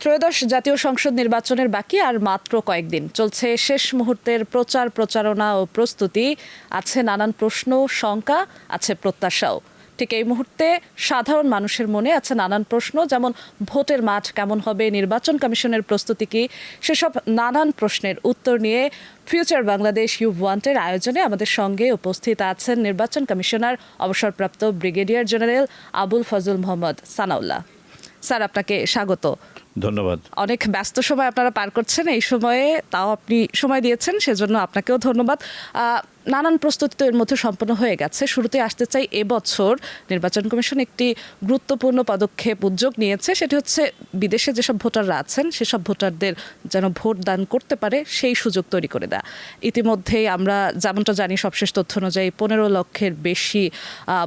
ত্রয়োদশ জাতীয় সংসদ নির্বাচনের বাকি আর মাত্র কয়েকদিন। চলছে শেষ মুহূর্তের প্রচারণা ও প্রস্তুতি। আছে নানান প্রশ্ন, শঙ্কা, আছে প্রত্যাশাও। ঠিক এই মুহূর্তে সাধারণ মানুষের মনে আছে নানান প্রশ্ন, যেমন ভোটের মাঠ কেমন হবে, নির্বাচন কমিশনের প্রস্তুতি কি, সেসব নানান প্রশ্নের উত্তর নিয়ে ফিউচার বাংলাদেশ ইউ ওয়ান্টের আয়োজনে আমাদের সঙ্গে উপস্থিত আছেন নির্বাচন কমিশনার অবসরপ্রাপ্ত brigadier general Abul Fazal Mohammad Sanaullah. Sir, আপনাকে স্বাগত। ধন্যবাদ। অনেক ব্যস্ত সময় আপনারা পার করছেন, এই সময়ে তাও আপনি সময় দিয়েছেন, সেজন্য আপনাকেও ধন্যবাদ। নানান প্রস্তুতি তো এর মধ্যে সম্পন্ন হয়ে গেছে। শুরুতে আসতে চাই, এবছর নির্বাচন কমিশন একটি গুরুত্বপূর্ণ পদক্ষেপ উদ্যোগ নিয়েছে, সেটি হচ্ছে বিদেশে যেসব ভোটাররা আছেন সেসব ভোটারদের যেন ভোট দান করতে পারে সেই সুযোগ তৈরি করে দেয়া। ইতিমধ্যেই আমরা যেমনটা জানি, সবশেষ তথ্য অনুযায়ী 15 লক্ষের বেশি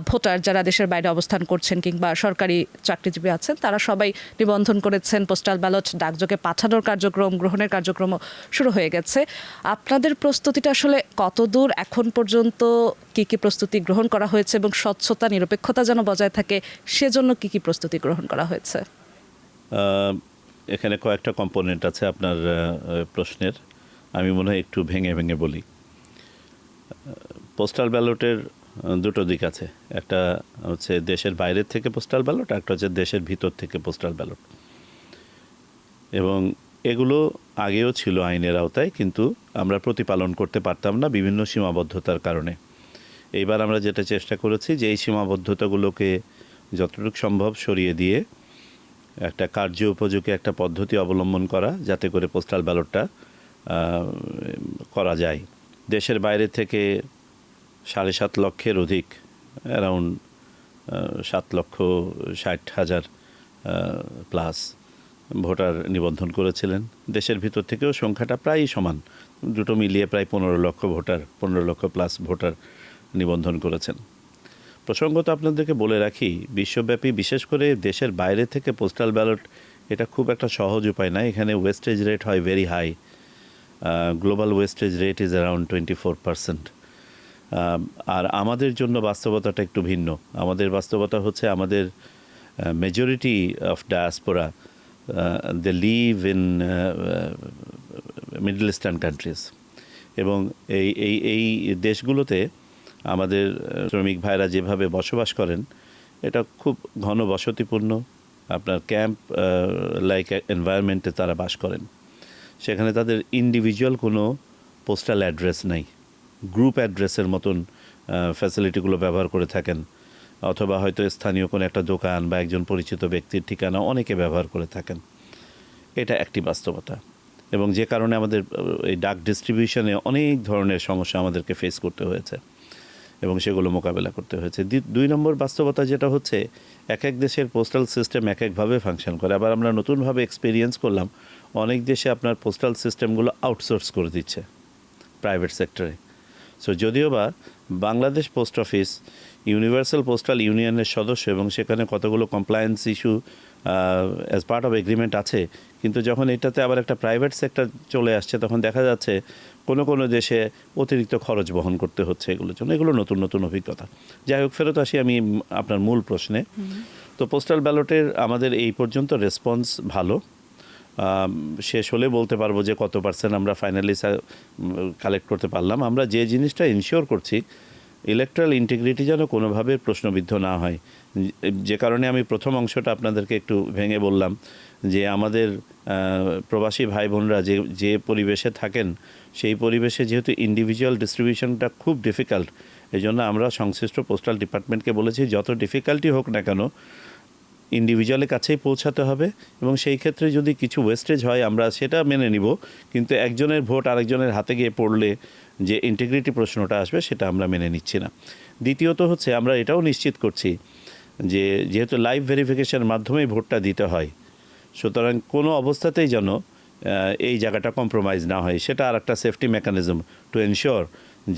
ভোটার যারা দেশের বাইরে অবস্থান করছেন কিংবা সরকারি চাকরিজীবী আছেন, তারা সবাই নিবন্ধন করেছেন। পোস্টাল ব্যালট ডাকযোগে পাঠানোর কার্যক্রম, গ্রহণের কার্যক্রম শুরু হয়ে গেছে। আপনাদের প্রস্তুতিটা আসলে কতদূর? এখন পর্যন্ত কি কি প্রস্তুতি গ্রহণ করা হয়েছে এবং স্বচ্ছতা, নিরপেক্ষতা যেন বজায় থাকে সেজন্য কি কি প্রস্তুতি গ্রহণ করা হয়েছে? এখানে কয়েকটা কম্পোনেন্ট আছে আপনার প্রশ্নের। আমি মনে হয় একটু ভেঙে ভেঙে বলি। পোস্টাল ব্যালটের দুটো দিক আছে। একটা হচ্ছে দেশের বাইরের থেকে পোস্টাল ব্যালট, একটা হচ্ছে দেশের ভিতর থেকে পোস্টাল ব্যালট। এবং এগুলো আগেও ছিল আইনের আওতায়, কিন্তু আমরা প্রতিপালন করতে পারতাম না বিভিন্ন সীমাবদ্ধতার কারণে। এইবার আমরা যেটা চেষ্টা করেছি যে এই সীমাবদ্ধতাগুলোকে যতটুকু সম্ভব সরিয়ে দিয়ে একটা কার্য উপযোগী একটা পদ্ধতি অবলম্বন করা, যাতে করে পোস্টাল ব্যালটটা করা যায়। দেশের বাইরে থেকে 7.5 লক্ষের অধিক, অ্যারাউন্ড 7,60,000 প্লাস ভোটার নিবন্ধন করেছিলেন। দেশের ভিতর থেকেও সংখ্যাটা প্রায় সমান, দুটো মিলিয়ে প্রায় 15 লক্ষ প্লাস ভোটার নিবন্ধন করেছেন। প্রসঙ্গত আপনাদেরকে বলে রাখি, বিশ্বব্যাপী বিশেষ করে দেশের বাইরে থেকে পোস্টাল ব্যালট এটা খুব একটা সহজ উপায় না। এখানে ওয়েস্টেজ রেট হয় very high. Global wastage rate is around 24%। আর আমাদের জন্য বাস্তবতাটা একটু ভিন্ন। আমাদের বাস্তবতা হচ্ছে আমাদের majority of diaspora they live in middle eastern countries, এবং এই দেশগুলোতে আমাদের শ্রমিক ভাইরা যেভাবে বসবাস করেন এটা খুব ঘন বসতিপূর্ণ, আপনার ক্যাম্প লাইক এনভায়রনমেন্টে তারা বাস করেন। সেখানে তাদের ইন্ডিভিজুয়াল কোনো পোস্টাল অ্যাড্রেস নাই, গ্রুপ অ্যাড্রেসের মতন ফ্যাসিলিটিগুলো ব্যবহার করে থাকেন, অথবা হয়তো স্থানীয় কোনো একটা দোকান বা একজন পরিচিত ব্যক্তির ঠিকানা অনেকে ব্যবহার করে থাকেন। এটা একটি বাস্তবতা, এবং যে কারণে আমাদের এই ডাক ডিস্ট্রিবিউশনে অনেক ধরনের সমস্যা আমাদেরকে ফেস করতে হয়েছে এবং সেগুলো মোকাবেলা করতে হয়েছে। 2 নম্বর বাস্তবতা যেটা হচ্ছে, এক এক দেশের পোস্টাল সিস্টেম এক একভাবে ফাংশন করে। আবার আমরা নতুনভাবে এক্সপিরিয়েন্স করলাম, অনেক দেশে আপনার পোস্টাল সিস্টেমগুলো আউটসোর্স করে দিচ্ছে প্রাইভেট সেক্টরে। সো যদিও বা Bangladesh post office universal postal ইউনিয়নের সদস্য এবং সেখানে কতগুলো compliance issue as part of agreement আছে, কিন্তু যখন এটাতে আবার একটা প্রাইভেট সেক্টর চলে আসছে, তখন দেখা যাচ্ছে কোনো দেশে অতিরিক্ত খরচ বহন করতে হচ্ছে এগুলোর জন্য। এগুলো নতুন নতুন অভিজ্ঞতা। যাই হোক, ফেরত আসি আমি আপনার মূল প্রশ্নে। তো পোস্টাল ব্যালটের আমাদের এই পর্যন্ত রেসপন্স ভালো। শেষ হলে বলতে পারবো যে কত % আমরা ফাইনালি কালেক্ট করতে পারলাম। আমরা যে জিনিসটা ইনশিওর করছি, ইলেকট্রাল ইন্টিগ্রিটি যেন কোনোভাবে প্রশ্নবিদ্ধ না হয়, যে কারণে আমি প্রথম অংশটা আপনাদেরকে একটু ভেঙে বললাম যে আমাদের প্রবাসী ভাই বোনরা যে পরিবেশে থাকেন, সেই পরিবেশে যেহেতু ইন্ডিভিজুয়াল ডিস্ট্রিবিউশনটা খুব ডিফিকাল্ট, এই জন্য আমরা সংশ্লিষ্ট পোস্টাল ডিপার্টমেন্টকে বলেছি যত ডিফিকাল্টি হোক না কেন ইন্ডিভিজুয়ালের কাছেই পৌঁছাতে হবে, এবং সেই ক্ষেত্রে যদি কিছু ওয়েস্টেজ হয় আমরা সেটা মেনে নিব, কিন্তু একজনের ভোট আরেকজনের হাতে গিয়ে পড়লে যে ইন্টিগ্রিটি প্রশ্নটা আসবে সেটা আমরা মেনে নিচ্ছি না। দ্বিতীয়ত হচ্ছে, আমরা এটাও নিশ্চিত করছি যে যেহেতু লাইভ ভেরিফিকেশনের মাধ্যমেই ভোটটা দিতে হয়, সুতরাং কোনো অবস্থাতেই যেন এই জায়গাটা কম্প্রোমাইজ না হয়। সেটা আর একটা সেফটি মেকানিজম টু এনশিওর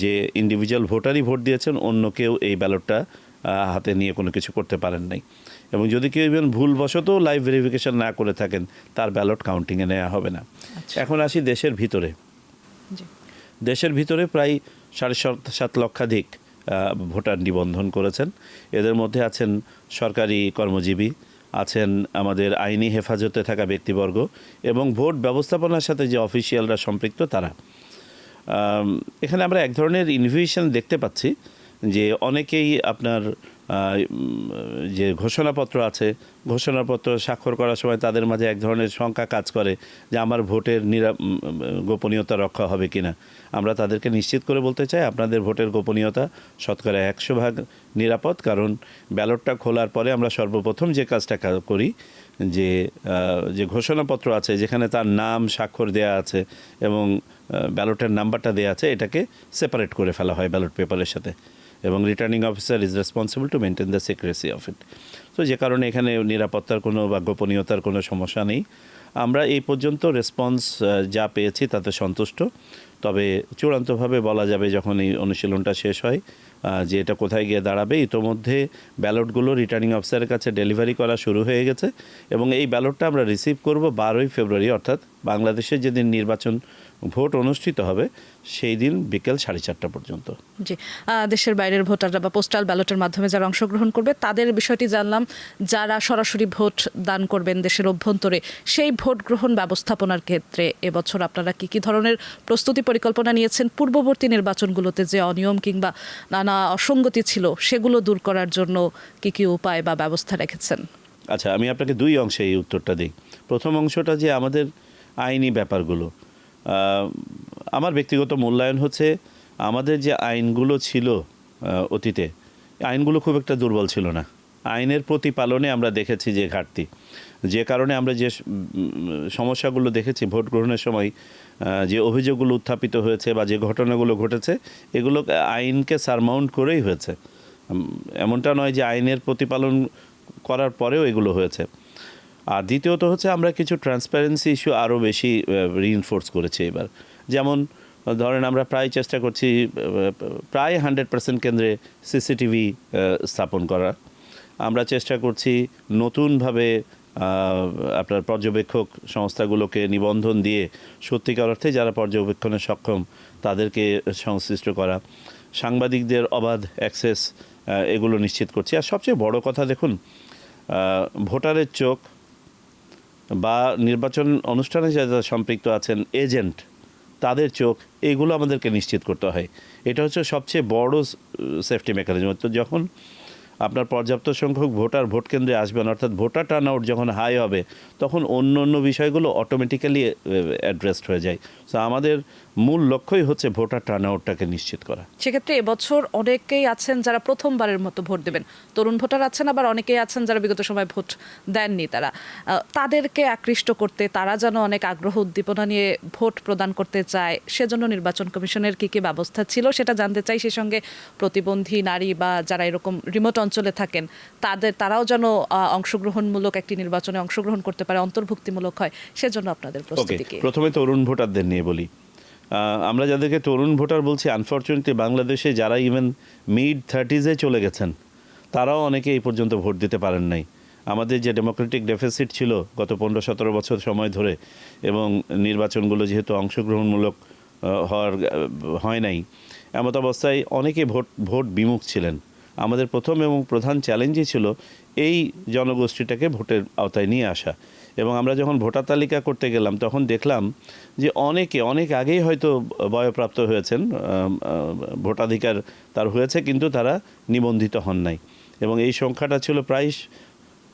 যে ইন্ডিভিজুয়াল ভোটারই ভোট দিয়েছেন, অন্য কেউ এই ব্যালটটা হাতে নিয়ে কোনো কিছু করতে পারেন নাই। এবং যদি কেউ ইভেন ভুলবশত লাইভ ভেরিফিকেশন না করে থাকেন, তার ব্যালট কাউন্টিংয়ে নেওয়া হবে না। এখন আসি দেশের ভিতরে। দেশের ভিতরে প্রায় 7.5 লক্ষাধিক ভোটার নিবন্ধন করেছেন। এদের মধ্যে আছেন সরকারি কর্মজীবী, আছেন আমাদের আইনি হেফাজতে থাকা ব্যক্তিবর্গ এবং ভোট ব্যবস্থাপনার সাথে যে অফিসিয়ালরা সম্পৃক্ত তারা। এখানে আমরা এক ধরনের ইনভিশন দেখতে পাচ্ছি যে অনেকেই আপনার যে ঘোষণাপত্র আছে, ঘোষণাপত্র স্বাক্ষর করার সময় তাদের মাঝে এক ধরনের শঙ্কা কাজ করে যে আমার ভোটের গোপনীয়তা রক্ষা হবে কিনা। আমরা তাদেরকে নিশ্চিত করে বলতে চাই আপনাদের ভোটের গোপনীয়তা শতকরা 100% নিরাপদ, কারণ ব্যালটটা খোলার পরে আমরা সর্বপ্রথম যে কাজটা করি যে ঘোষণাপত্র আছে যেখানে তার নাম স্বাক্ষর দেয়া আছে এবং ব্যালটের নাম্বারটা দেয়া আছে, এটাকে সেপারেট করে ফেলা হয় ব্যালট পেপারের সাথে, এবং returning officer is responsible to maintain the secrecy of it. তো যে কারণে এখানে নিরাপত্তার কোনো বা গোপনীয়তার কোনো সমস্যা নেই। আমরা এই পর্যন্ত রেসপন্স যা পেয়েছি তাতে সন্তুষ্ট, তবে চূড়ান্তভাবে বলা যাবে যখন এই অনুশীলনটা শেষ হয় যে এটা কোথায় গিয়ে দাঁড়াবে। ইতোমধ্যে ব্যালটগুলো রিটার্নিং অফিসারের কাছে ডেলিভারি করা শুরু হয়ে গেছে এবং এই ব্যালটটা আমরা রিসিভ করব 12ই ফেব্রুয়ারি, অর্থাৎ বাংলাদেশে যেদিন নির্বাচন ভোট অনুষ্ঠিত হবে সেই দিন বিকেল 4:30 পর্যন্ত। জি, দেশের বাইরের ভোটাররা বা পোস্টাল ব্যালটের মাধ্যমে যারা অংশগ্রহণ করবে তাদের বিষয়টি জানলাম। যারা সরাসরি ভোট দান করবেন দেশের অভ্যন্তরে, সেই ভোট গ্রহণ ব্যবস্থাপনার ক্ষেত্রে এবছর আপনারা কি ধরনের প্রস্তুতি পরিকল্পনা নিয়েছেন? পূর্ববর্তী নির্বাচনগুলোতে যে অনিয়ম কিংবা নানা অসঙ্গতি ছিল সেগুলো দূর করার জন্য কি উপায় বা ব্যবস্থা রেখেছেন? আচ্ছা, আমি আপনাকে দুই অংশে এই উত্তরটা দিই। প্রথম অংশটা যে আমাদের আইনি ব্যাপারগুলো, আমার ব্যক্তিগত মূল্যায়ন হচ্ছে আমাদের যে আইনগুলো ছিল অতীতে, আইনগুলো খুব একটা দুর্বল ছিল না। আইনের প্রতিপালনে আমরা দেখেছি যে ঘাটতি, যে কারণে আমরা যে সমস্যাগুলো দেখেছি ভোট গ্রহণের সময়, যে অভিযোগগুলো উত্থাপিত হয়েছে বা যে ঘটনাগুলো ঘটেছে, এগুলো আইনকে সারমাউন্ট করেই হয়েছে। এমনটা নয় যে আইনের প্রতিপালন করার পরেও এগুলো হয়েছে। আর দ্বিতীয়ত হচ্ছে আমরা কিছু ট্রান্সপারেন্সি ইস্যু আরও বেশি রিইনফোর্স করেছি এবার। যেমন ধরেন আমরা প্রায় চেষ্টা করছি প্রায় 100% কেন্দ্রে সিসিটিভি স্থাপন করা। আমরা চেষ্টা করছি নতুনভাবে আপনার পর্যবেক্ষক সংস্থাগুলোকে নিবন্ধন দিয়ে সত্যিকার অর্থে যারা পর্যবেক্ষণে সক্ষম তাদেরকে সংশ্লিষ্ট করা, সাংবাদিকদের অবাধ অ্যাক্সেস এগুলো নিশ্চিত করছি। আর সবচেয়ে বড় কথা দেখুন, ভোটারের চোখ বা নির্বাচন অনুষ্ঠানে যারা সম্পৃক্ত আছেন এজেন্ট, তাদের চোখ, এগুলো আমাদেরকে নিশ্চিত করতে হয়। এটা হচ্ছে সবচেয়ে বড় সেফটি মেকানিজম। তো যখন আপনার পর্যাপ্ত সংখ্যক ভোটার ভোট কেন্দ্রে আসবেন, অর্থাৎ ভোটার টার্ন আউট যখন হাই হবে, তখন অন্য বিষয়গুলো অটোমেটিক্যালি অ্যাড্রেসড হয়ে যায়। সো আমাদের মূল লক্ষ্যই হচ্ছে ভোটার টার্ন আউটটাকে নিশ্চিত করা। সেক্ষেত্রে এবছর অনেকেই আছেন যারা প্রথমবারের মতো ভোট দেবেন, তরুণ ভোটার আছেন, আবার অনেকেই আছেন যারা বিগত সময় ভোট দেননি। তাদেরকে আকৃষ্ট করতে, তারা যেন অনেক আগ্রহ উদ্দীপনা নিয়ে ভোট প্রদান করতে চায়, সেজন্য নির্বাচন কমিশনের কি ব্যবস্থা ছিল সেটা জানতে চাই। সেই সঙ্গে প্রতিবন্ধী নারী বা যারা এরকম রিমোট অঞ্চলে থাকেন তারাও যেন অংশগ্রহণমূলক একটি নির্বাচনে অংশগ্রহণ করতে পারে, অন্তর্ভুক্তিমূলক হয়, সেজন্য আপনাদের প্রস্তুতি কি? প্রথমে তরুণ ভোটারদের নিয়ে বলি। আমরা যাদেরকে তরুণ ভোটার বলছি, আনফর্চুনেটলি বাংলাদেশে যারা ইভেন মিড 30s চলে গেছেন তারাও অনেকে এই পর্যন্ত ভোট দিতে পারেন নাই। আমাদের যে ডেমোক্রেটিক ডেফিসিট ছিল গত 15-17 বছর সময় ধরে, এবং নির্বাচনগুলো যেহেতু অংশগ্রহণমূলক হয় নাই, এমত অবস্থায় অনেকে ভোট বিমুখ ছিলেন। আমাদের প্রথম এবং প্রধান চ্যালেঞ্জই ছিল এই জনগোষ্ঠীটাকে ভোটের আওতায় নিয়ে আসা। এবং আমরা যখন ভোটার তালিকা করতে গেলাম তখন দেখলাম যে অনেক আগেই হয়তো বয়প্রাপ্ত হয়েছেন, ভোটাধিকার তার হয়েছে, কিন্তু তারা নিবন্ধিত হন নাই, এবং এই সংখ্যাটা ছিল প্রায়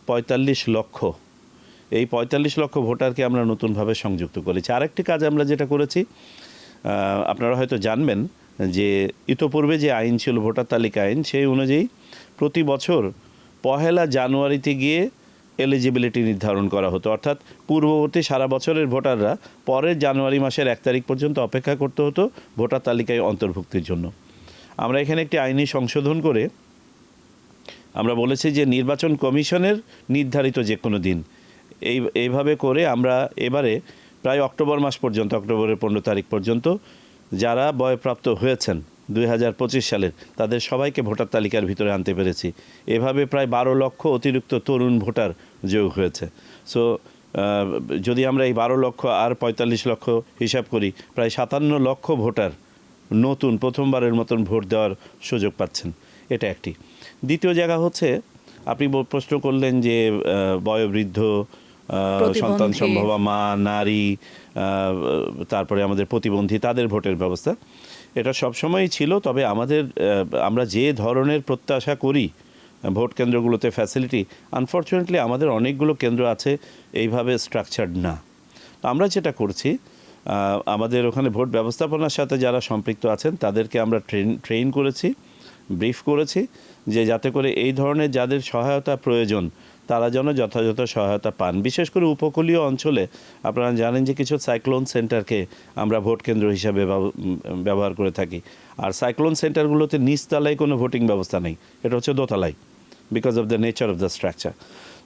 45 লক্ষ। এই 45 লক্ষ ভোটারকে আমরা নতুনভাবে সংযুক্ত করেছি। আরেকটি কাজ আমরা যেটা করেছি, আপনারা হয়তো জানবেন যে ইতোপূর্বে যে আইন ছিল ভোটার তালিকা আইন, সেই অনুযায়ী প্রতি বছর 1 জানুয়ারিতে গিয়ে এলিজিবিলিটি নির্ধারণ করা হতো। অর্থাৎ পূর্ববর্তী সারা বছরের ভোটাররা পরের জানুয়ারি মাসের 1 তারিখ পর্যন্ত অপেক্ষা করতে হতো ভোটার তালিকায় অন্তর্ভুক্তির জন্য। আমরা এখানে একটি আইনি সংশোধন করে আমরা বলেছি যে নির্বাচন কমিশনের নির্ধারিত যে কোনো দিন, এইভাবে করে আমরা এবারে প্রায় অক্টোবর মাস পর্যন্ত, অক্টোবরের 15 তারিখ পর্যন্ত যারা বয়প্রাপ্ত হয়েছেন 2025 সালের, তাদের সবাইকে ভোটার তালিকার ভিতরে আনতে পেরেছি। এভাবে প্রায় 12 লক্ষ অতিরিক্ত তরুণ ভোটার যোগ হয়েছে। সো যদি আমরা এই 12 লক্ষ আর 45 লক্ষ হিসাব করি, প্রায় 57 লক্ষ ভোটার নতুন প্রথমবারের মতন ভোট দেওয়ার সুযোগ পাচ্ছেন। এটা একটি। দ্বিতীয় জায়গা হচ্ছে আপনি প্রশ্ন করলেন যে বয়োবৃদ্ধ, প্রতিবন্ধী। সন্তান সম্ভবা মা, নারী, তারপরে আমাদের প্রতিবন্ধী, তাদের ভোটের ব্যবস্থা এটা সবসময়ই ছিল। তবে আমরা যে ধরনের প্রত্যাশা করি ভোট কেন্দ্রগুলোতে ফ্যাসিলিটি, আনফর্চুনেটলি আমাদের অনেকগুলো কেন্দ্র আছে এইভাবে স্ট্রাকচার্ড না। তো আমরা যেটা করছি, আমাদের ওখানে ভোট ব্যবস্থাপনার সাথে যারা সম্পৃক্ত আছেন তাদেরকে আমরা ট্রেন করেছি, ব্রিফ করেছি, যে যাতে করে এই ধরনের যাদের সহায়তা প্রয়োজন তারা যেন যথাযথ সহায়তা পান। বিশেষ করে উপকূলীয় অঞ্চলে আপনারা জানেন যে কিছু সাইক্লোন সেন্টারকে আমরা ভোট কেন্দ্র হিসাবে ব্যবহার করে থাকি। আর সাইক্লোন সেন্টারগুলোতে নিচতলায় কোনো ভোটিং ব্যবস্থা নেই, এটা হচ্ছে দোতলায়, because of the nature of the structure.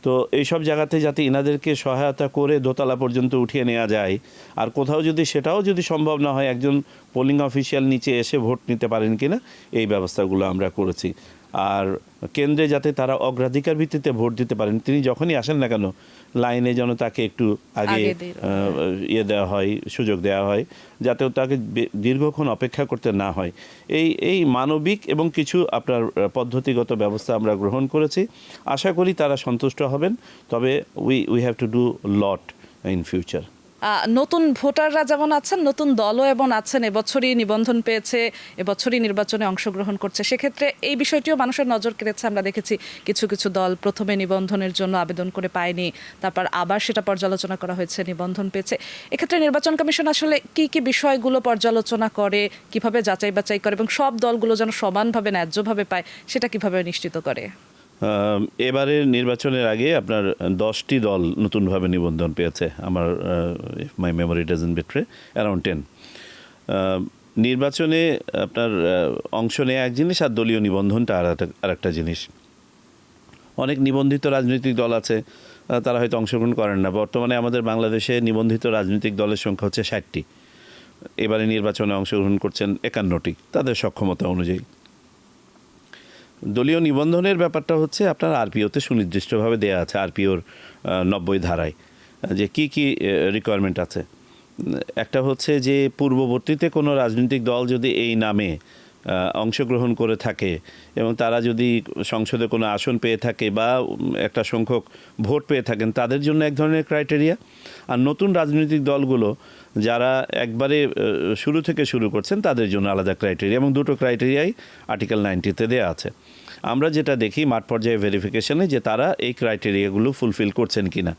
তো এইসব জায়গাতে যাতে এনাদেরকে সহায়তা করে দোতলা পর্যন্ত উঠিয়ে নেওয়া যায়, আর কোথাও যদি সেটাও যদি সম্ভব না হয় একজন পোলিং অফিসিয়াল নিচে এসে ভোট নিতে পারেন কিনা, এই ব্যবস্থাগুলো আমরা করেছি। আর কেন্দ্রে যাতে তারা অগ্রাধিকার ভিত্তিতে ভোট দিতে পারেন, তিনি যখনই আসেন না কেন লাইনে যেন তাকে একটু আগে দেওয়া হয়, সুযোগ দেওয়া হয়, যাতে তাকে দীর্ঘক্ষণ অপেক্ষা করতে না হয়। এই মানবিক এবং কিছু আপনার পদ্ধতিগত ব্যবস্থা আমরা গ্রহণ করেছি। আশা করি তারা সন্তুষ্ট হবেন। তবে we have to do lot in future. নতুন ভোটাররা যেমন আছেন, নতুন দলও এবং আছেন, এবছরই নিবন্ধন পেয়েছে, এবছরই নির্বাচনে অংশগ্রহণ করছে। সেক্ষেত্রে এই বিষয়টিও মানুষের নজর কেড়েছে। আমরা দেখেছি কিছু কিছু দল প্রথমে নিবন্ধনের জন্য আবেদন করে পায়নি, তারপর আবার সেটা পর্যালোচনা করা হয়েছে, নিবন্ধন পেয়েছে। এক্ষেত্রে নির্বাচন কমিশন আসলে কি কি বিষয়গুলো পর্যালোচনা করে, কিভাবে যাচাই বাছাই করে এবং সব দলগুলো যেন সমানভাবে ন্যায্যভাবে পায়, সেটা কিভাবে নিশ্চিত করে? এবারের নির্বাচনের আগে আপনার 10টি দল নতুনভাবে নিবন্ধন পেয়েছে, আমার মাই মেমোরি ডাজন্ট বিট্রে, অ্যারাউন্ড 10। নির্বাচনে আপনার অংশ নেওয়া এক জিনিস, আর দলীয় নিবন্ধনটা আর একটা জিনিস। অনেক নিবন্ধিত রাজনৈতিক দল আছে, তারা হয়তো অংশগ্রহণ করেন না। বর্তমানে আমাদের বাংলাদেশে নিবন্ধিত রাজনৈতিক দলের সংখ্যা হচ্ছে 60টি। এবারে নির্বাচনে অংশগ্রহণ করছেন 51টি, তাদের সক্ষমতা অনুযায়ী। দলীয় নিবন্ধনের ব্যাপারটা হচ্ছে আপনার আরপিওতে সুনির্দিষ্টভাবে দেয়া আছে, আরপিওর 90 ধারায়, যে কি কি রিকোয়ারমেন্ট আছে। একটা হচ্ছে যে পূর্ববর্তীতে কোনো রাজনৈতিক দল যদি এই নামে অংশগ্রহণ করে থাকে এবং তারা যদি সংসদে কোনো আসন পেয়ে থাকে বা একটা সংখ্যক ভোট পেয়ে থাকেন, তাদের জন্য এক ধরনের ক্রাইটেরিয়া। আর নতুন রাজনৈতিক দলগুলো যারা একবারে শুরু থেকে শুরু করছেন তাদের জন্য আলাদা ক্রাইটেরিয়া, এবং দুটো ক্রাইটেরিয়াই আর্টিকেল 90-তে দেওয়া আছে। আমরা যেটা দেখি মাঠ পর্যায়ে ভেরিফিকেশনে, যে তারা এই ক্রাইটেরিয়াগুলো ফুলফিল করছেন কিনা।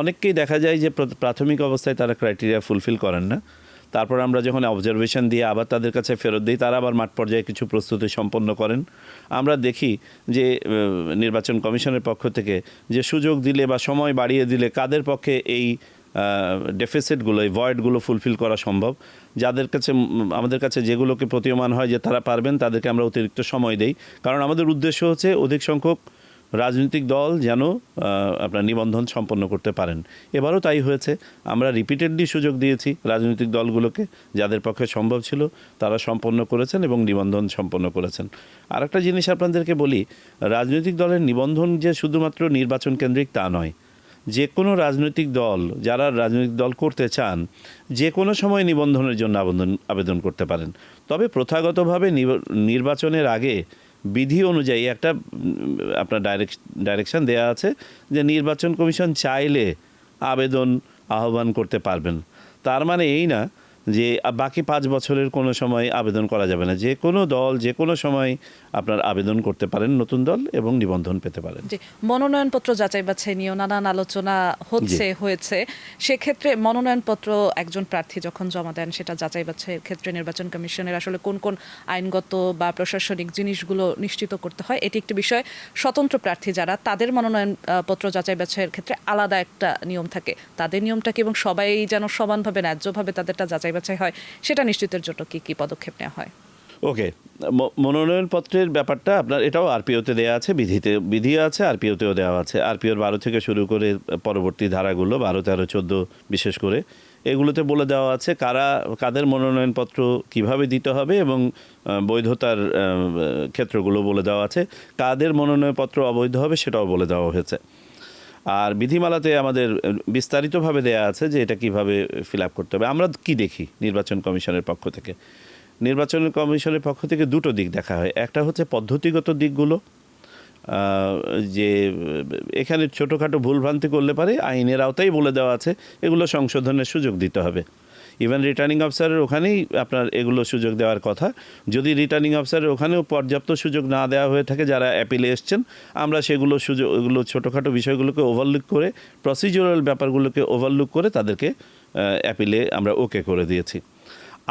অনেককেই দেখা যায় যে প্রাথমিক অবস্থায় তারা ক্রাইটেরিয়া ফুলফিল করেন না, তারপর আমরা যখন অবজারভেশন দিয়ে আবার তাদের কাছে ফেরত দিই, তারা আবার মাঠ পর্যায়ে কিছু প্রস্তুতি সম্পন্ন করেন। আমরা দেখি যে নির্বাচন কমিশনের পক্ষ থেকে যে সুযোগ দিলে বা সময় বাড়িয়ে দিলে কাদের পক্ষে এই ডেফিসিটগুলো, এই ভয়েডগুলো ফুলফিল করা সম্ভব। যাদের কাছে আমাদের কাছে যেগুলোকে প্রতীয়মান হয় যে তারা পারবেন, তাদেরকে আমরা অতিরিক্ত সময় দেই। কারণ আমাদের উদ্দেশ্য হচ্ছে অধিক সংখ্যক রাজনৈতিক দল যেন আপনার নিবন্ধন সম্পন্ন করতে পারেন। এবারও তাই হয়েছে। আমরা রিপিটেডলি সুযোগ দিয়েছি রাজনৈতিক দলগুলোকে, যাদের পক্ষে সম্ভব ছিল তারা সম্পন্ন করেছেন এবং নিবন্ধন সম্পন্ন করেছেন। আর একটা জিনিস আপনাদেরকে বলি, রাজনৈতিক দলের নিবন্ধন যে শুধুমাত্র নির্বাচন কেন্দ্রিক তা নয়। যে কোনো রাজনৈতিক দল, যারা রাজনৈতিক দল করতে চান, যে কোনো সময় নিবন্ধনের জন্য আবেদন করতে পারেন। তবে প্রথাগতভাবে নির্বাচনের আগে বিধি অনুযায়ী একটা আপনার ডাইরেকশন দেয়া আছে যে নির্বাচন কমিশন চাইলে আবেদন আহ্বান করতে পারবেন। তার মানে এই না যে বাকি 5 বছরের কোনো সময় আবেদন করা যাবে না। যে কোনো দল যে কোনো সময় আপনার আবেদন করতে পারেন নতুন দল এবং নিবন্ধন পেতে পারেন। জি, মনোনয়নপত্র যাচাই বাছাই নিয়েও নানান আলোচনা হয়েছে। সেক্ষেত্রে মনোনয়নপত্র একজন প্রার্থী যখন জমা দেন, সেটা যাচাই বাছাইয়ের ক্ষেত্রে নির্বাচন কমিশনের আসলে কোন কোন আইনগত বা প্রশাসনিক জিনিসগুলো নিশ্চিত করতে হয়, এটি একটি বিষয়। স্বতন্ত্র প্রার্থী যারা, তাদের মনোনয়নপত্র যাচাই বাছাইয়ের ক্ষেত্রে আলাদা একটা নিয়ম থাকে। তাদের নিয়মটা কি, এবং সবাই যেন সমানভাবে ন্যায্যভাবে তাদেরটা যাচাই বাছাই হয়, সেটা নিশ্চিতের জন্য কি কি পদক্ষেপ নেওয়া হয়? ওকে, মনোনয়নপত্রের ব্যাপারটা আপনার এটাও আরপিওতে দেওয়া আছে, বিধি আছে, আরপিওতেও দেওয়া আছে। আরপিওর 12 থেকে শুরু করে পরবর্তী ধারাগুলো 12, 13, 14 বিশেষ করে এগুলোতে বলে দেওয়া আছে কাদের মনোনয়নপত্র কিভাবে দিতে হবে, এবং বৈধতার ক্ষেত্রগুলো বলে দেওয়া আছে। কাদের মনোনয়নপত্র অবৈধ হবে সেটাও বলে দেওয়া হয়েছে। আর বিধিমালাতে আমাদের বিস্তারিতভাবে দেয়া আছে যে এটা কিভাবে ফিল আপ করতে হবে। আমরা কি দেখি নির্বাচন কমিশনের পক্ষ থেকে, নির্বাচন কমিশনের পক্ষ থেকে দুটো দিক দেখা হয়। একটা হচ্ছে পদ্ধতিগত দিকগুলো, যে এখানে ছোটোখাটো ভুলভ্রান্তি করলে পারে আইনের আওতায় বলে দেওয়া আছে এগুলো সংশোধনের সুযোগ দিতে হবে। ইভেন রিটার্নিং অফিসারের ওখানেই আপনার এগুলো সুযোগ দেওয়ার কথা। যদি রিটার্নিং অফিসারের ওখানেও পর্যাপ্ত সুযোগ না দেওয়া হয়ে থাকে যারা অ্যাপিলে এসছেন, আমরা সেগুলো এগুলো ছোটোখাটো বিষয়গুলোকে ওভারলুক করে, প্রসিডিউরাল ব্যাপারগুলোকে ওভারলুক করে তাদেরকে অ্যাপিলে আমরা ওকে করে দিয়েছি।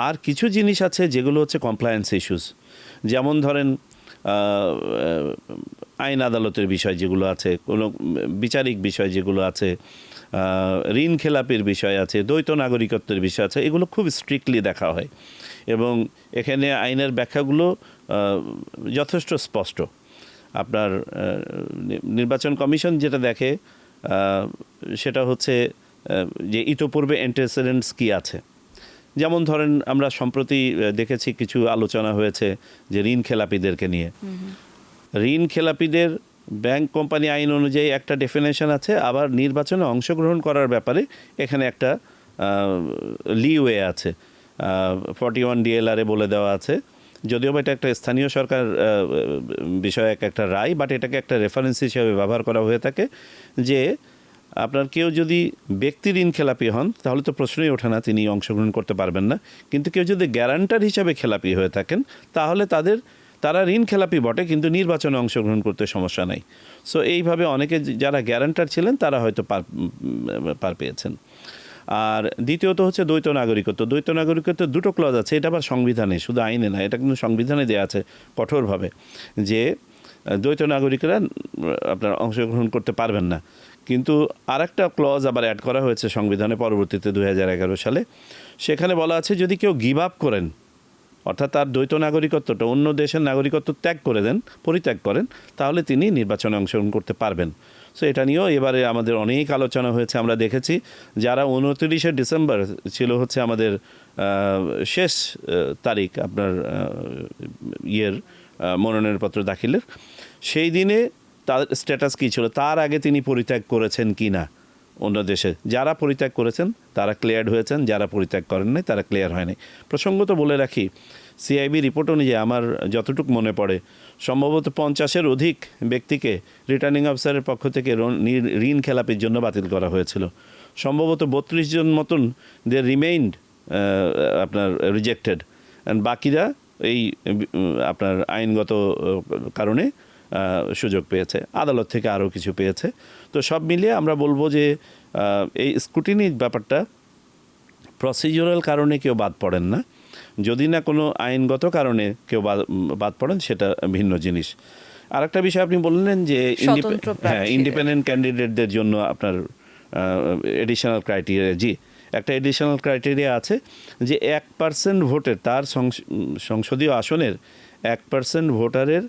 আর কিছু জিনিস আছে যেগুলো হচ্ছে কমপ্লায়েন্স ইস্যুস, যেমন ধরেন আইন আদালতের বিষয় যেগুলো আছে, কোনো বিচারিক বিষয় যেগুলো আছে, ঋণ খেলাপির বিষয় আছে, দ্বৈত নাগরিকত্বের বিষয় আছে, এগুলো খুব স্ট্রিক্টলি দেখা হয় এবং এখানে আইনের ব্যাখ্যাগুলো যথেষ্ট স্পষ্ট। আপনার নির্বাচন কমিশন যেটা দেখে সেটা হচ্ছে যে ইতোপূর্বে অ্যান্টেসিডেন্টস কী আছে। যেমন ধরেন আমরা সম্প্রতি দেখেছি কিছু আলোচনা হয়েছে যে ঋণ খেলাপিদেরকে নিয়ে। ঋণ খেলাপিদের ব্যাংক কোম্পানি আইন অনুযায়ী একটা ডেফিনেশন আছে, আবার নির্বাচনে অংশগ্রহণ করার ব্যাপারে এখানে একটা লিওয়ে আছে, 41 DLR-এ বলে দেওয়া আছে। যদিও বা এটা একটা স্থানীয় সরকার বিষয়ক একটা রায়, বাট এটাকে একটা রেফারেন্স হিসেবে ব্যবহার করা হয়ে থাকে যে আপনার কেউ যদি ব্যক্তি ঋণ খেলাপি হন তাহলে তো প্রশ্নই ওঠে না, তিনি অংশগ্রহণ করতে পারবেন না। কিন্তু কেউ যদি গ্যারান্টার হিসাবে খেলাপি হয়ে থাকেন তাহলে তারা ঋণ খেলাপি বটে, কিন্তু নির্বাচনে অংশগ্রহণ করতে সমস্যা নাই। সো এইভাবে অনেকে যারা গ্যারান্টার ছিলেন তারা হয়তো পার পেয়েছেন। আর দ্বিতীয়ত হচ্ছে দ্বৈত নাগরিকত্ব। দ্বৈত নাগরিকত্ব দুটো ক্লজ আছে, এটা আবার সংবিধানে, শুধু আইনে না, এটা কিন্তু সংবিধানে দেওয়া আছে কঠোরভাবে যে দ্বৈত নাগরিকরা আপনার অংশগ্রহণ করতে পারবেন না। কিন্তু আরেকটা ক্লজ আবার অ্যাড করা হয়েছে সংবিধানে পরবর্তীতে 2011 সালে। সেখানে বলা আছে যদি কেউ গিভ আপ করেন, অর্থাৎ তার দ্বৈত নাগরিকত্বটা অন্য দেশের নাগরিকত্ব পরিত্যাগ করেন, তাহলে তিনি নির্বাচনে অংশগ্রহণ করতে পারবেন। সো এটা নিয়েও এবারে আমাদের অনেক আলোচনা হয়েছে। আমরা দেখেছি যারা 29শে ডিসেম্বর ছিল হচ্ছে আমাদের শেষ তারিখ আপনার মনোনয়নপত্র দাখিলের, সেই দিনে তার স্ট্যাটাস কী ছিল, তার আগে তিনি পরিত্যাগ করেছেন কি না অন্য দেশে। যারা পরিত্যাগ করেছেন তারা ক্লিয়ার্ড হয়েছেন, যারা পরিত্যাগ করেন নাই তারা ক্লিয়ার হয়নি। প্রসঙ্গত বলে রাখি, সিআইবি রিপোর্ট অনুযায়ী আমার যতটুকু মনে পড়ে সম্ভবত 50-এর অধিক ব্যক্তিকে রিটার্নিং অফিসারের পক্ষ থেকে ঋণ খেলাপির জন্য বাতিল করা হয়েছিল। সম্ভবত 32 জন মতন দে রিমেইন্ড আপনার রিজেক্টেড, অ্যান্ড বাকিরা এই আপনার আইনগত কারণে সুযোগ পেয়েছে, আদালত থেকে আরও কিছু পেয়েছে। তো সব মিলিয়ে আমরা বলবো যে এই স্ক্রুটিনির ব্যাপারটা প্রসিডিউরাল কারণে কেউ বাদ পড়েন না, যদি না কোনো আইনগত কারণে কেউ বাদ পড়েন সেটা ভিন্ন জিনিস। আরেকটা বিষয় আপনি বললেন যে ইন্ডিপেন্ডেন্ট ক্যান্ডিডেটদের জন্য আপনার এডিশনাল ক্রাইটেরিয়া। জি, একটা এডিশনাল ক্রাইটেরিয়া আছে যে 1% ভোটের, তার সংসদীয় আসনের 1% ভোটারের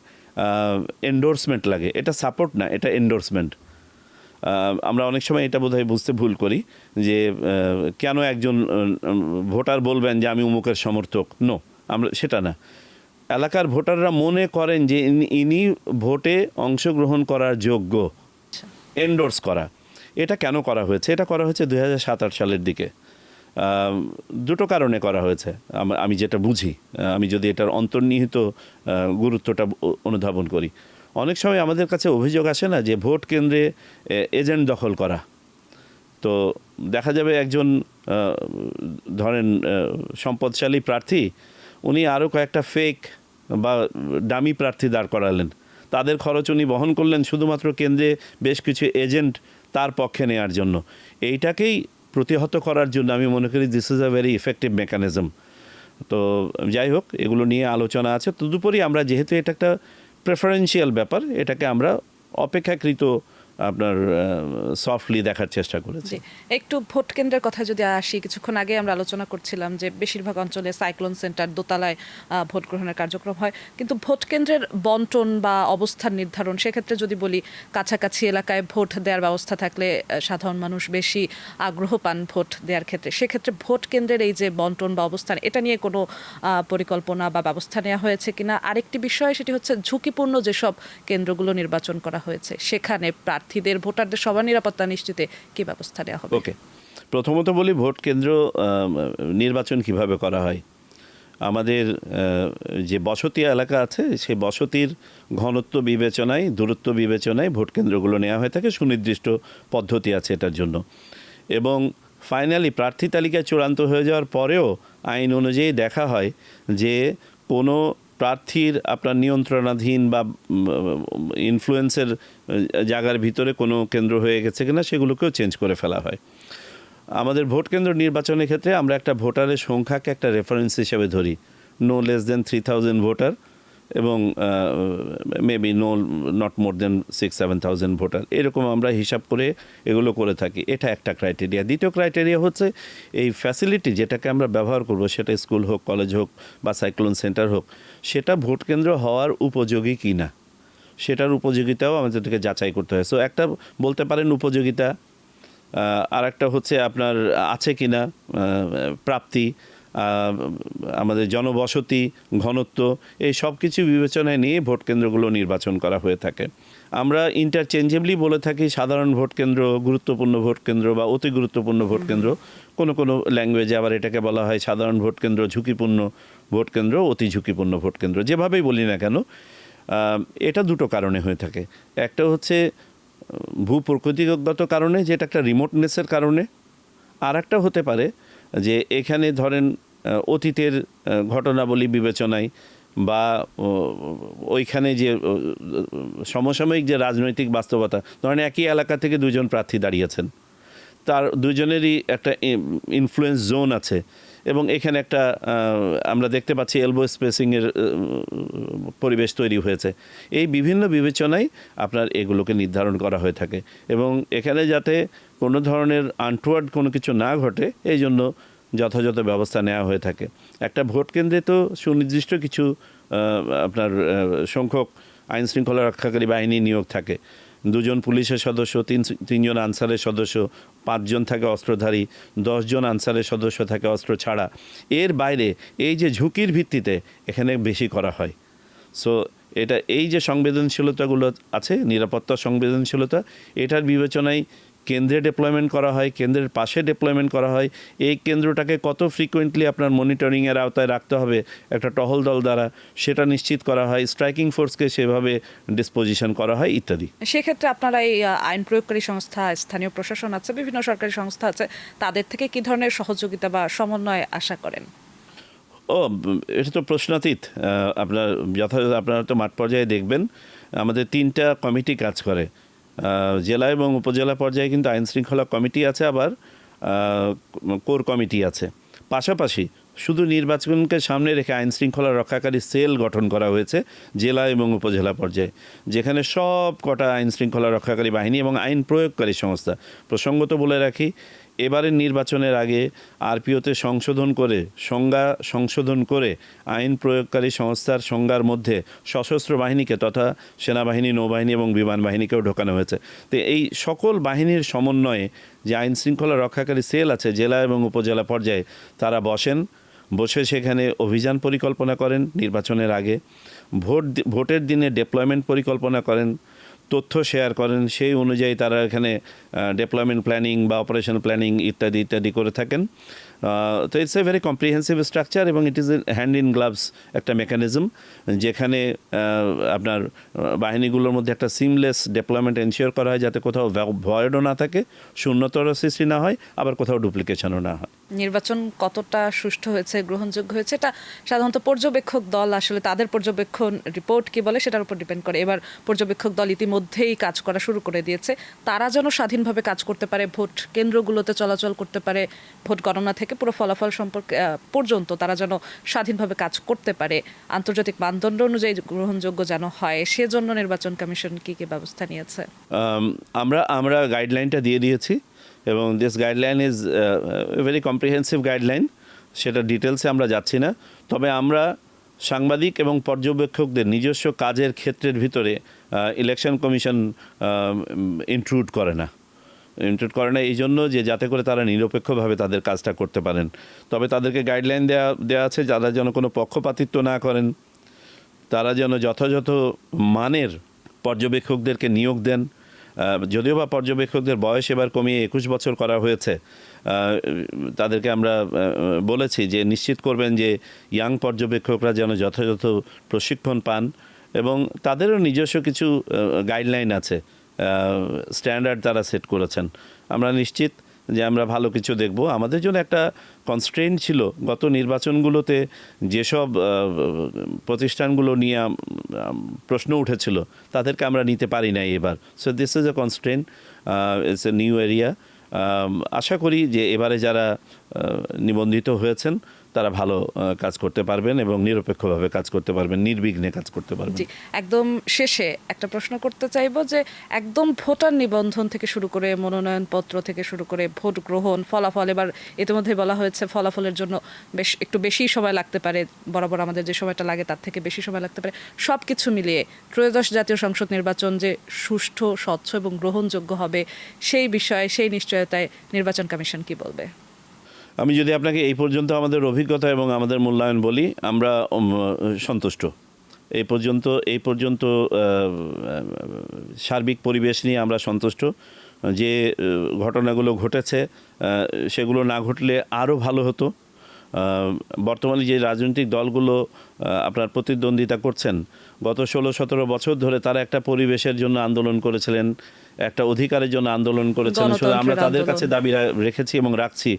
এন্ডোর্সমেন্ট লাগে। এটা সাপোর্ট না, এটা এন্ডোর্সমেন্ট। আমরা অনেক সময় এটা বোধহয় বুঝতে ভুল করি যে কেন একজন ভোটার বলবেন যে আমি অমুকের সমর্থক। নো, আমরা সেটা না। এলাকার ভোটাররা মনে করেন যে ইনি ভোটে অংশগ্রহণ করার যোগ্য, এন্ডোর্স করা। এটা কেন করা হয়েছে? এটা করা হয়েছে 2007-8 সালের দিকে। দুটো কারণে করা হয়েছে আমি যেটা বুঝি, আমি যদি এটার অন্তর্নিহিত গুরুত্বটা অনুধাবন করি। অনেক সময় আমাদের কাছে অভিযোগ আসে না যে ভোট কেন্দ্রে এজেন্ট দখল করা। তো দেখা যাবে একজন ধরেন সম্পদশালী প্রার্থী, উনি আরও কয়েকটা ফেক বা ডামি প্রার্থী দাঁড় করালেন, তাদের খরচ উনি বহন করলেন শুধুমাত্র কেন্দ্রে বেশ কিছু এজেন্ট তার পক্ষে নেওয়ার জন্য। এইটাকেই প্রতিহত করার জন্য আমি মনে করি this is a very effective mechanism. তো যাই হোক, এগুলো নিয়ে আলোচনা আছে। তদুপরি আমরা যেহেতু এটা একটা প্রেফারেন্সিয়াল ব্যাপার, এটাকে আমরা অপেক্ষাকৃত আপনার সফটলি দেখার চেষ্টা করেছি। একটু ভোট কেন্দ্রের কথা যদি আসি, কিছুক্ষণ আগে আমরা আলোচনা করছিলাম যে বেশিরভাগ অঞ্চলে সাইক্লোন সেন্টার, দোতলায় ভোট গ্রহণের কার্যক্রম হয়, কিন্তু ভোট কেন্দ্রের বন্টন বা অবস্থান নির্ধারণ, সেক্ষেত্রে যদি বলি কাছাকাছি এলাকায় ভোট দেওয়ার ব্যবস্থা থাকলে সাধারণ মানুষ বেশি আগ্রহ পান ভোট দেওয়ার ক্ষেত্রে। সেক্ষেত্রে ভোট কেন্দ্রের এই যে বন্টন বা অবস্থান, এটা নিয়ে কোনো পরিকল্পনা বা ব্যবস্থা নেওয়া হয়েছে কিনা? আরেকটি বিষয়, সেটি হচ্ছে ঝুঁকিপূর্ণ যেসব কেন্দ্রগুলো নির্বাচন করা হয়েছে সেখানে প্রার্থীদের, ভোটারদের সবার নিরাপত্তা নিশ্চিতে কী ব্যবস্থা নেওয়া হবে? ওকে, প্রথমত বলি ভোট কেন্দ্র নির্বাচন কিভাবে করা হয়। আমাদের যে বসতি এলাকা আছে সেই বসতির ঘনত্ব বিবেচনায়, দূরত্ব বিবেচনায় ভোট কেন্দ্রগুলো নেওয়া হয়ে থাকে। সুনির্দিষ্ট পদ্ধতি আছে এটার জন্য। এবং ফাইনালি প্রার্থী তালিকায় চূড়ান্ত হয়ে যাওয়ার পরেও আইন অনুযায়ী দেখা হয় যে কোনো প্রার্থীর আপনার নিয়ন্ত্রণাধীন বা ইনফ্লুয়েন্সের জায়গার ভিতরে কোনো কেন্দ্র হয়ে গেছে কিনা সেগুলোকেও চেঞ্জ করে ফেলা হয়। আমাদের ভোট কেন্দ্র নির্বাচনের ক্ষেত্রে আমরা একটা ভোটারের সংখ্যাকে একটা রেফারেন্স হিসেবে ধরি, নো লেস দেন 3000 ভোটার এবং maybe not more than 6-7,000 voter, এরকম আমরা হিসাব করে এগুলো করে থাকি। এটা একটা ক্রাইটেরিয়া। দ্বিতীয় ক্রাইটেরিয়া হচ্ছে এই ফ্যাসিলিটি যেটাকে আমরা ব্যবহার করব, সেটা স্কুল হোক, কলেজ হোক বা সাইক্লোন সেন্টার হোক, সেটা ভোট কেন্দ্র হওয়ার উপযোগী কি না সেটার উপযোগিতাও আমাদেরকে যাচাই করতে হয়। সো একটা বলতে পারেন উপযোগিতা, আর একটা হচ্ছে আপনার আছে কি না প্রাপ্তি, আমাদের জনবসতি, ঘনত্ব, এই সব কিছু বিবেচনায় নিয়ে ভোট কেন্দ্রগুলো নির্বাচন করা হয়ে থাকে। আমরা ইন্টারচেঞ্জেবলি বলে থাকি সাধারণ ভোট কেন্দ্র, গুরুত্বপূর্ণ ভোট কেন্দ্র বা অতি গুরুত্বপূর্ণ ভোট কেন্দ্র। কোনো কোনো ল্যাঙ্গুয়েজে আবার এটাকে বলা হয় সাধারণ ভোট কেন্দ্র, ঝুঁকিপূর্ণ ভোট কেন্দ্র, অতি ঝুঁকিপূর্ণ ভোট কেন্দ্র। যেভাবেই বলি না কেন, এটা দুটো কারণে হয়ে থাকে। একটা হচ্ছে ভূপ্রকৃতিগত কারণে, যেটা একটা রিমোটনেসের কারণে। আর একটা হতে পারে যে এখানে ধরেন অতীতের ঘটনাবলী বিবেচনায় বা ওইখানে যে সমসাময়িক যে রাজনৈতিক বাস্তবতা, ধরেন একই এলাকা থেকে দুজন প্রার্থী দাঁড়িয়েছেন, তার দুজনেরই একটা ইনফ্লুয়েন্স জোন আছে এবং এখানে একটা আমরা দেখতে পাচ্ছি এলবো স্পেসিংয়ের পরিবেশ তৈরি হয়েছে। এই বিভিন্ন বিবেচনায় আপনার এগুলোকে নির্ধারণ করা হয়ে থাকে এবং এখানে যাতে কোনো ধরনের আনটুয়ার্ড কোনো কিছু না ঘটে এই জন্য যথাযথ ব্যবস্থা নেওয়া হয়ে থাকে। একটা ভোট কেন্দ্রে তো সুনির্দিষ্ট কিছু আপনার সংখ্যক আইন শৃঙ্খলা রক্ষাকারী বাহিনী নিয়োগ থাকে। 2 জন পুলিশের সদস্য, 3 জন আনসারের সদস্য, 5 জন থাকে অস্ত্রধারী, 10 জন আনসারের সদস্য থাকে অস্ত্র ছাড়া। এর বাইরে এই যে ঝুঁকির ভিত্তিতে এখানে বেশি করা হয়। সো এটা এই যে সংবেদনশীলতাগুলো আছে, নিরাপত্তা সংবেদনশীলতা, এটার বিবেচনায় কেন্দ্রে ডিপ্লয়মেন্ট করা হয়, কেন্দ্রের পাশে ডিপ্লয়মেন্ট করা হয়। এই কেন্দ্রটাকে কত ফ্রিকোয়েন্টলি আপনার মনিটরিংয়ের আওতায় রাখতে হবে একটা টহল দল দ্বারা, সেটা নিশ্চিত করা হয়। স্ট্রাইকিং ফোর্সকে সেভাবে ডিসপোজিশন করা হয় ইত্যাদি। সেক্ষেত্রে আপনারা এই আইন প্রয়োগকারী সংস্থা, স্থানীয় প্রশাসন আছে, বিভিন্ন সরকারি সংস্থা আছে, তাদের থেকে কি ধরনের সহযোগিতা বা সমন্বয় আশা করেন? এটা তো প্রশ্নাতীত। আপনার যথাযথ আপনারা তো মাঠ পর্যায়ে দেখবেন আমাদের 3টা কমিটি কাজ করে। জেলা এবং উপজেলা পর্যায়ে কিন্তু আইন শৃঙ্খলা কমিটি আছে, আবার কোর কমিটি আছে। পাশাপাশি শুধু নির্বাচনকে সামনে রেখে আইন শৃঙ্খলা রক্ষাকারী সেল গঠন করা হয়েছে জেলা এবং উপজেলা পর্যায়ে, যেখানে সব কটা আইন শৃঙ্খলা রক্ষাকারী বাহিনী এবং আইন প্রয়োগকারী সংস্থা। প্রসঙ্গত বলে রাখি, এবারের নির্বাচনের আগে আরপিওতে সংশোধন করে আইন প্রয়োগকারী সংস্থার সংজ্ঞার মধ্যে সশস্ত্র বাহিনীকে তথা সেনাবাহিনী, নৌবাহিনী এবং বিমান বাহিনীকেও ঢোকানো হয়েছে। তো এই সকল বাহিনীর সমন্বয়ে যে আইন শৃঙ্খলা রক্ষাকারী সেল আছে জেলা এবং উপজেলা পর্যায়ে, তারা বসে সেখানে অভিযান পরিকল্পনা করেন নির্বাচনের আগে, ভোটের দিনে ডেপ্লয়মেন্ট পরিকল্পনা করেন, তথ্য শেয়ার করেন, সেই অনুযায়ী তারা এখানে ডেপ্লয়মেন্ট প্ল্যানিং বা অপারেশন প্ল্যানিং ইত্যাদি করে থাকেন। তো it's a very comprehensive structure এবং it is hand in gloves একটা মেকানিজম, যেখানে আপনার বাহিনীগুলোর মধ্যে একটা সিমলেস ডেপ্লয়মেন্ট এনশিওর করা হয় যাতে কোথাও ভয়েডও না থাকে, শূন্যতর সৃষ্টি না হয়, আবার কোথাও ডুপ্লিকেশনও না হয়। নির্বাচন কতটা সুষ্ঠু হয়েছে, গ্রহণযোগ্য হয়েছে, এটা সাধারণত পর্যবেক্ষক দল আসলে তাদের পর্যবেক্ষণ রিপোর্ট কি বলে সেটার উপর ডিপেন্ড করে। এবার পর্যবেক্ষক দল ইতিমধ্যেই কাজ করা শুরু করে দিয়েছে। তারা যেন স্বাধীনভাবে কাজ করতে পারে, ভোট কেন্দ্রগুলোতে চলাচল করতে পারে, ভোট গণনা থেকে পুরো ফলাফল সম্পর্কে পর্যন্ত তারা যেন স্বাধীনভাবে কাজ করতে পারে, আন্তর্জাতিক মানদণ্ড অনুযায়ী গ্রহণযোগ্য যেন হয়, সেজন্য নির্বাচন কমিশন কি কি ব্যবস্থা নিয়েছে? আমরা গাইডলাইনটা দিয়ে দিয়েছি এবং this guideline is very comprehensive guideline. সেটা ডিটেলসে আমরা যাচ্ছি না, তবে আমরা সাংবাদিক এবং পর্যবেক্ষকদের নিজস্ব কাজের ক্ষেত্রের ভিতরে ইলেকশন কমিশন ইনট্রুড করে না এই জন্য যে যাতে করে তারা নিরপেক্ষভাবে তাদের কাজটা করতে পারেন। তবে তাদেরকে গাইডলাইন দেওয়া আছে যারা যেন কোনো পক্ষপাতিত্ব না করেন, তারা যেন যথাযথ মানের পর্যবেক্ষকদেরকে নিয়োগ দেন, যদিও বা পর্যবেক্ষকদের বয়স এবার কমিয়ে 21 বছর করা হয়েছে, তাদেরকে আমরা বলেছি যে নিশ্চিত করবেন যে ইয়াং পর্যবেক্ষকরা যেন যথাযথ প্রশিক্ষণ পান এবং তাদেরও নিজস্ব কিছু গাইডলাইন আছে, স্ট্যান্ডার্ড তারা সেট করেছেন। আমরা নিশ্চিত যে আমরা ভালো কিছু দেখব। আমাদের জন্য একটা কনস্ট্রেন্ট ছিল গত নির্বাচনগুলোতে যেসব প্রতিষ্ঠানগুলো নিয়ে প্রশ্ন উঠেছিল তাদেরকে আমরা নিতে পারি নাই এবার। So this is a constraint, it's a new area. আশা করি যে এবারে যারা নিবন্ধিত হয়েছেন তারা ভালো কাজ করতে পারবেন এবং নিরপেক্ষভাবে কাজ করতে পারবেন, নির্বিঘ্নে কাজ করতে পারবেন। জি, একদম শেষে একটা প্রশ্ন করতে চাইবো যে একদম ভোটার নিবন্ধন থেকে শুরু করে মনোনয়নপত্র থেকে শুরু করে ভোট গ্রহণ, ফলাফল, এবার ইতিমধ্যে বলা হয়েছে ফলাফলের জন্য একটু বেশি সময় লাগতে পারে, বরাবর আমাদের যে সময়টা লাগে তার থেকে বেশি সময় লাগতে পারে। সব কিছু মিলিয়ে ত্রয়োদশ জাতীয় সংসদ নির্বাচন যে সুষ্ঠু, স্বচ্ছ এবং গ্রহণযোগ্য হবে সেই বিষয়ে, সেই নিশ্চয়তায় নির্বাচন কমিশন কি বলবে? আমি যদি আপনাকে এই পর্যন্ত আমাদের অভিজ্ঞতা এবং আমাদের মূল্যায়ন বলি, আমরা সন্তুষ্ট। এই পর্যন্ত সার্বিক পরিবেশ নিয়ে আমরা সন্তুষ্ট। যে ঘটনাগুলো ঘটেছে সেগুলো না ঘটলে আরও ভালো হতো। বর্তমানে যে রাজনৈতিক দলগুলো আপনার প্রতিদ্বন্দ্বিতা করছেন, গত 16-17 বছর ধরে তারা একটা পরিবেশের জন্য আন্দোলন করেছিলেন, একটা অধিকারের জন্য আন্দোলন করেছেন। আমরা তাদের কাছে দাবি রেখেছি এবং রাখছি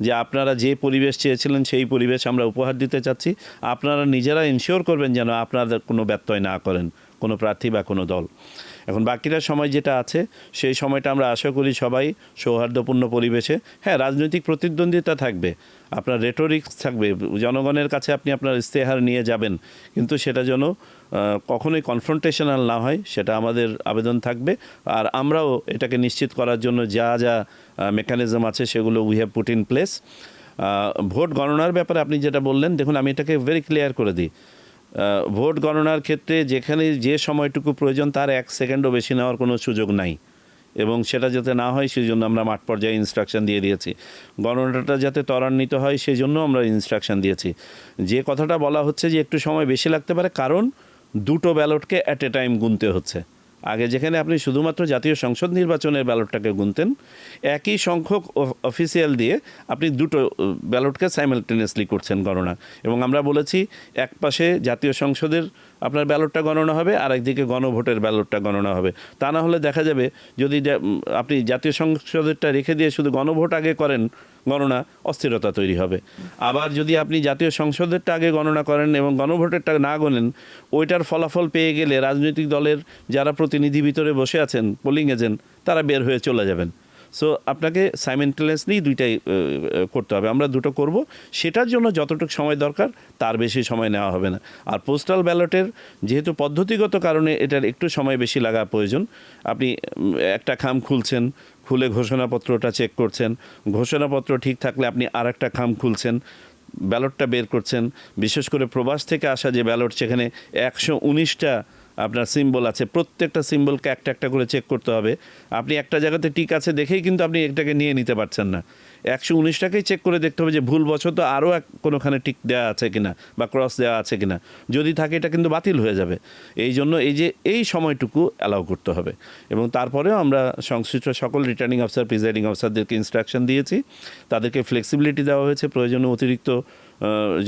যে আপনারা যে পরিবেশ চেয়েছিলেন সেই পরিবেশ আমরা উপহার দিতে চাচ্ছি। আপনারা নিজেরা ইনশিওর করবেন যেন আপনাদের কোনো ব্যত্যয় না করেন কোনো প্রার্থী বা কোনো দল। এখন বাকিটা সময় যেটা আছে সেই সময়টা আমরা আশা করি সবাই সৌহার্দ্যপূর্ণ পরিবেশে, হ্যাঁ রাজনৈতিক প্রতিদ্বন্দ্বিতা থাকবে, আপনার রেটোরিক্স থাকবে, জনগণের কাছে আপনি আপনার ইস্তেহার নিয়ে যাবেন, কিন্তু সেটা যেন কখনোই কনফ্রন্টেশনাল না হয় সেটা আমাদের আবেদন থাকবে। আর আমরাও এটাকে নিশ্চিত করার জন্য যা যা মেকানিজম আছে সেগুলো we have put in place. Vote গণনার ব্যাপারে আপনি যেটা বললেন, দেখুন আমি এটাকে ভেরি ক্লিয়ার করে দিই। ভোট গণনার ক্ষেত্রে যেখানে যে সময়টুকু প্রয়োজন তার 1 সেকেন্ডও বেশি নেওয়ার কোনো সুযোগ নাই এবং সেটা যাতে না হয় সেই জন্য আমরা মাঠ পর্যায়ে ইনস্ট্রাকশন দিয়ে দিয়েছি। গণনাটা যাতে ত্বরান্বিত হয় সেই জন্য আমরা ইনস্ট্রাকশন দিয়েছি। যে কথাটা বলা হচ্ছে যে একটু সময় বেশি লাগতে পারে, কারণ দুটো ব্যালটকে অ্যাট এ টাইম গুনতে হচ্ছে। আগে যেখানে আপনি শুধুমাত্র জাতীয় সংসদ নির্বাচনের ব্যালটটাকে গুনতেন, একই সংখ্যক অফিসিয়াল দিয়ে আপনি দুটো ব্যালটকে সাইমালটেনিয়াসলি করছেন গণনা। এবং আমরা বলেছি এক পাশে জাতীয় সংসদের আপনার ব্যালটটা গণনা হবে, আর একদিকে গণভোটের ব্যালটটা গণনা হবে। তা না হলে দেখা যাবে যদি আপনি জাতীয় সংসদেরটা রেখে দিয়ে শুধু গণভোট আগে করেন গণনা, অস্থিরতা তৈরি হবে। আবার যদি আপনি জাতীয় সংসদেরটা আগে গণনা করেন এবং গণভোটেরটা না গণেন, ওইটার ফলাফল পেয়ে গেলে রাজনৈতিক দলের যারা প্রতিনিধি ভিতরে বসে আছেন, পোলিং এজেন্ট, তারা বের হয়ে চলে যাবেন। সো আপনাকে সাইমেন্টালেসলি দুইটাই করতে হবে। আমরা দুটো করব, সেটার জন্য যতটুকু সময় দরকার তার বেশি সময় নেওয়া হবে না। আর পোস্টাল ব্যালটের যেহেতু পদ্ধতিগত কারণে এটার একটু সময় বেশি লাগা প্রয়োজন। আপনি একটা খাম খুলছেন, খুলে ঘোষণাপত্রটা চেক করছেন, ঘোষণাপত্র ঠিক থাকলে আপনি আর একটা খাম খুলছেন, ব্যালটটা বের করছেন। বিশেষ করে প্রবাস থেকে আসা যে ব্যালট, সেখানে 119টা আপনার সিম্বল আছে, প্রত্যেকটা সিম্বলকে একটা একটা করে চেক করতে হবে। আপনি একটা জায়গাতে টিক আছে দেখেই কিন্তু আপনি এটাকে নিয়ে নিতে পারছেন না, 119টাকেই চেক করে দেখতে হবে যে ভুলবশত আরও কোনোখানে টিক দেওয়া আছে কিনা বা ক্রস দেওয়া আছে কিনা। যদি থাকে এটা কিন্তু বাতিল হয়ে যাবে। এই জন্য এই সময়টুকু অ্যালাউ করতে হবে। এবং তারপরেও আমরা সংশ্লিষ্ট সকল রিটার্নিং অফিসার, প্রিজাইডিং অফিসারদেরকে ইনস্ট্রাকশন দিয়েছি, তাদেরকে ফ্লেক্সিবিলিটি দেওয়া হয়েছে প্রয়োজনীয় অতিরিক্ত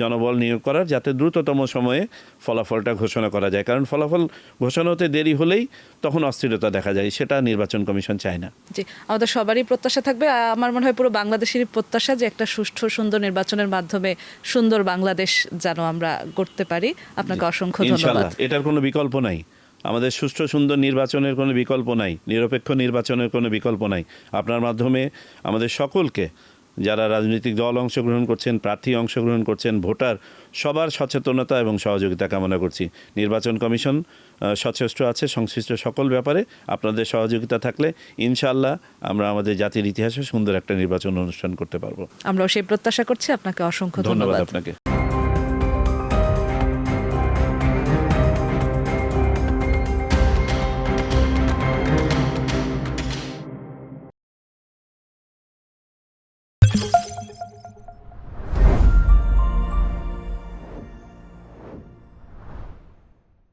জনবল নিয়োগ করার, যাতে দ্রুততম সময়ে ফলাফলটা ঘোষণা করা যায়। কারণ ফলাফল ঘোষণা হতে দেরি হলেই তখন অস্থিরতা দেখা যায়, সেটা নির্বাচন কমিশন চায় না। জি, আমাদের সবারই প্রত্যাশা থাকবে, আমার মনে হয় পুরো বাংলাদেশেরই প্রত্যাশা যে একটা সুষ্ঠু সুন্দর নির্বাচনের মাধ্যমে সুন্দর বাংলাদেশ যেন আমরা গড়তে পারি। আপনাকে অসংখ্য ধন্যবাদ। ইনশাআল্লাহ, এটার কোনো বিকল্প নাই। আমাদের সুষ্ঠু সুন্দর নির্বাচনের কোনো বিকল্প নাই, নিরপেক্ষ নির্বাচনের কোনো বিকল্প নাই। আপনার মাধ্যমে আমাদের সকলকে, যারা রাজনৈতিক দল অংশগ্রহণ করছেন, প্রার্থী অংশগ্রহণ করছেন, ভোটার, সবার সচেতনতা এবং সহযোগিতা কামনা করছি। নির্বাচন কমিশন সচেষ্ট আছে সংশ্লিষ্ট সকল ব্যাপারে। আপনাদের সহযোগিতা থাকলে ইনশাআল্লাহ আমরা আমাদের জাতির ইতিহাসে সুন্দর একটা নির্বাচন অনুষ্ঠান করতে পারবো। আমরাও সেই প্রত্যাশা করছি। আপনাকে অসংখ্য ধন্যবাদ। আপনাকে।